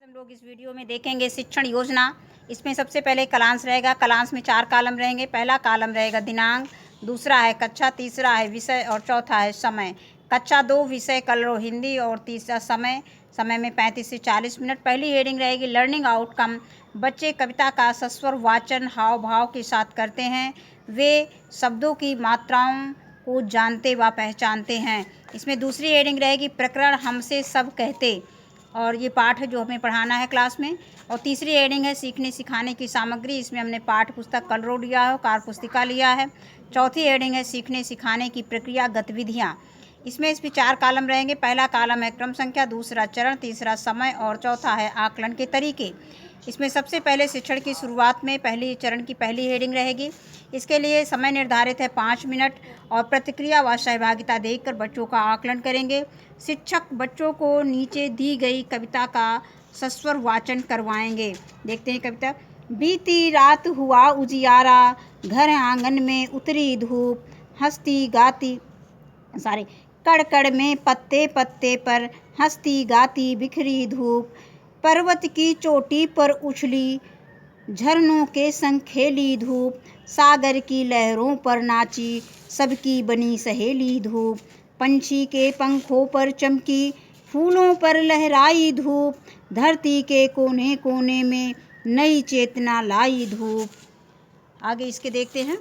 हम लोग इस वीडियो में देखेंगे शिक्षण योजना। इसमें सबसे पहले कलांश रहेगा। कलांश में 4 कॉलम रहेंगे। पहला कॉलम रहेगा दिनांक, दूसरा है कक्षा, तीसरा है विषय और चौथा है समय। कक्षा 2 विषय कलरो हिंदी और तीसरा समय। समय में 35 से 40 मिनट। पहली हेडिंग रहेगी लर्निंग आउटकम। बच्चे कविता का सस्वर वाचन हाव भाव के साथ करते हैं। वे शब्दों की मात्राओं को जानते व पहचानते हैं। इसमें दूसरी हेडिंग रहेगी प्रकरण हमसे सब कहते, और ये पाठ है जो हमें पढ़ाना है क्लास में। और तीसरी हेडिंग है सीखने सिखाने की सामग्री। इसमें हमने पाठ पुस्तक कलरो लिया है, कार्य पुस्तिका लिया है। चौथी हेडिंग है सीखने सिखाने की प्रक्रिया गतिविधियाँ। इसमें 4 कॉलम रहेंगे। पहला कॉलम है क्रम संख्या, दूसरा चरण, तीसरा समय और चौथा है आकलन के तरीके। इसमें सबसे पहले शिक्षण की शुरुआत में पहली चरण की पहली हेडिंग रहेगी। इसके लिए समय निर्धारित है 5 मिनट और प्रतिक्रिया व सहभागिता देखकर बच्चों का आकलन करेंगे। शिक्षक बच्चों को नीचे दी गई कविता का सस्वर वाचन करवाएंगे। देखते हैं कविता। बीती रात हुआ उजियारा, घर आंगन में उतरी धूप, हंसती गाती कड़कड़ में पत्ते पत्ते पर हंसती गाती बिखरी धूप, पर्वत की चोटी पर उछली झरनों के संग खेली धूप, सागर की लहरों पर नाची सबकी बनी सहेली धूप, पंछी के पंखों पर चमकी फूलों पर लहराई धूप, धरती के कोने कोने में नई चेतना लाई धूप। आगे इसके देखते हैं।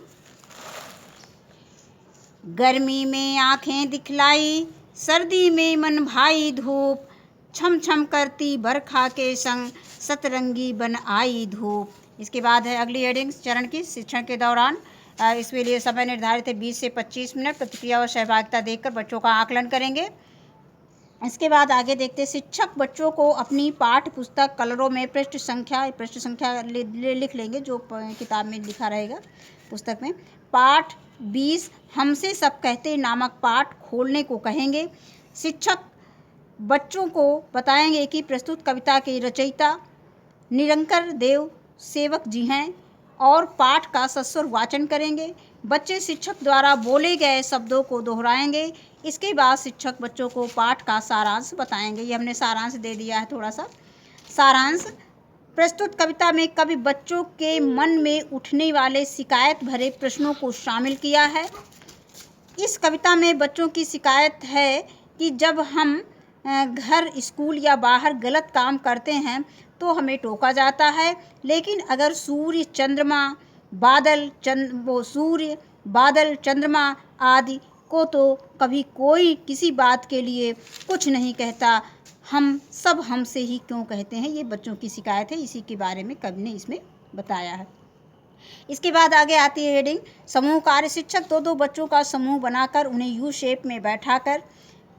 गर्मी में आंखें दिखलाई, सर्दी में मन भाई धूप, छम छम करती बरखा के संग सतरंगी बन आई धूप। इसके बाद है अगली हेडिंग चरण की शिक्षण के दौरान। इसके लिए समय निर्धारित है 20 से 25 मिनट। प्रतिक्रिया और सहभागिता देखकर बच्चों का आकलन करेंगे। इसके बाद आगे देखते शिक्षक बच्चों को अपनी पाठ्य पुस्तक कलरों में पृष्ठ संख्या लिख लेंगे जो किताब में लिखा रहेगा पुस्तक में। पाठ 20 हमसे सब कहते नामक पाठ खोलने को कहेंगे। शिक्षक बच्चों को बताएंगे कि प्रस्तुत कविता के रचयिता निरंकर देव सेवक जी हैं और पाठ का सस्वर वाचन करेंगे। बच्चे शिक्षक द्वारा बोले गए शब्दों को दोहराएंगे। इसके बाद शिक्षक बच्चों को पाठ का सारांश बताएंगे। ये हमने सारांश दे दिया है थोड़ा सा। सारांश। प्रस्तुत कविता में कवि बच्चों के मन में उठने वाले शिकायत भरे प्रश्नों को शामिल किया है। इस कविता में बच्चों की शिकायत है कि जब हम घर, स्कूल या बाहर गलत काम करते हैं तो हमें टोका जाता है, लेकिन अगर सूर्य, बादल, चंद्रमा आदि को तो कभी कोई किसी बात के लिए कुछ नहीं कहता, हम सब हमसे ही क्यों कहते हैं। ये बच्चों की शिकायत है, इसी के बारे में कवि ने इसमें बताया है। इसके बाद आगे आती है हेडिंग समूह कार्य। शिक्षक 2-2 बच्चों का समूह बनाकर उन्हें यू शेप में बैठाकर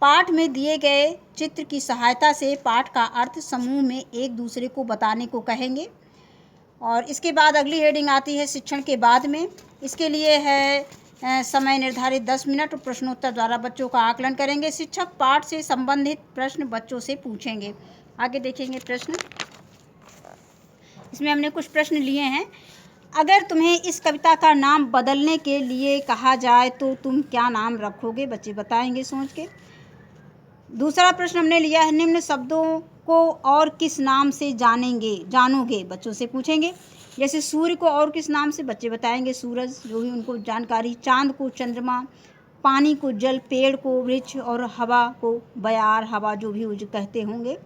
पाठ में दिए गए चित्र की सहायता से पाठ का अर्थ समूह में एक दूसरे को बताने को कहेंगे। और इसके बाद अगली हेडिंग आती है शिक्षण के बाद में। इसके लिए है समय निर्धारित 10 मिनट और प्रश्नोत्तर द्वारा बच्चों का आकलन करेंगे। शिक्षक पाठ से संबंधित प्रश्न बच्चों से पूछेंगे। आगे देखेंगे प्रश्न। इसमें हमने कुछ प्रश्न लिए हैं। अगर तुम्हें इस कविता का नाम बदलने के लिए कहा जाए तो तुम क्या नाम रखोगे? बच्चे बताएंगे सोच के। दूसरा प्रश्न हमने लिया है निम्न शब्दों को और किस नाम से जानोगे? बच्चों से पूछेंगे। जैसे सूर्य को और किस नाम से? बच्चे बताएंगे सूरज, जो भी उनको जानकारी। चांद को चंद्रमा, पानी को जल, पेड़ को वृक्ष और हवा को बयार, हवा जो भी कहते होंगे,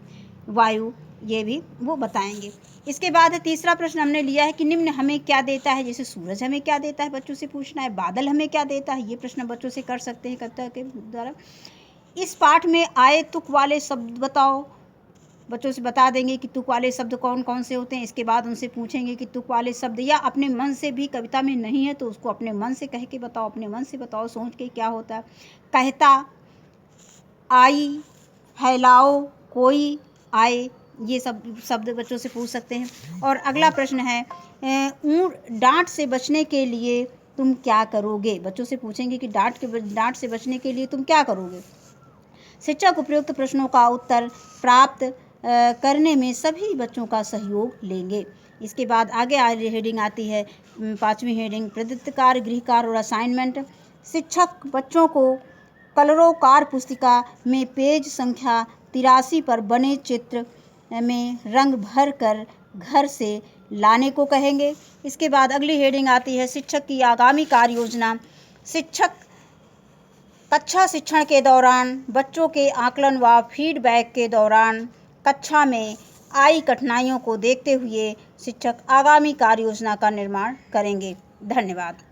वायु, ये भी वो बताएंगे। इसके बाद तीसरा प्रश्न हमने लिया है कि निम्न हमें क्या देता है? जैसे सूरज हमें क्या देता है, बच्चों से पूछना है। बादल हमें क्या देता है? ये प्रश्न बच्चों से कर सकते हैं कविता के द्वारा। इस पाठ में आए तुक वाले शब्द बताओ। बच्चों से बता देंगे कि तुक वाले शब्द कौन कौन से होते हैं। इसके बाद उनसे पूछेंगे कि तुक वाले शब्द या अपने मन से भी कविता में नहीं है तो उसको अपने मन से कह के बताओ, अपने मन से बताओ, सोच के क्या होता है। कहता, आई, फैलाओ, कोई, आए, ये सब शब्द बच्चों से पूछ सकते हैं। और अगला प्रश्न है डांट से बचने के लिए तुम क्या करोगे? बच्चों से पूछेंगे कि डांट से बचने के लिए तुम क्या करोगे। शिक्षक उपयुक्त प्रश्नों का उत्तर प्राप्त करने में सभी बच्चों का सहयोग लेंगे। इसके बाद आगे हेडिंग आती है 5वीं हेडिंग प्रदत्त कार्य, गृह कार्य और असाइनमेंट। शिक्षक बच्चों को कलरो कार्य पुस्तिका में पेज संख्या 83 पर बने चित्र में रंग भर कर घर से लाने को कहेंगे। इसके बाद अगली हेडिंग आती है शिक्षक की आगामी कार्य योजना। शिक्षक कक्षा शिक्षण के दौरान बच्चों के आकलन व फीडबैक के दौरान कक्षा में आई कठिनाइयों को देखते हुए शिक्षक आगामी कार्य योजना का निर्माण करेंगे। धन्यवाद।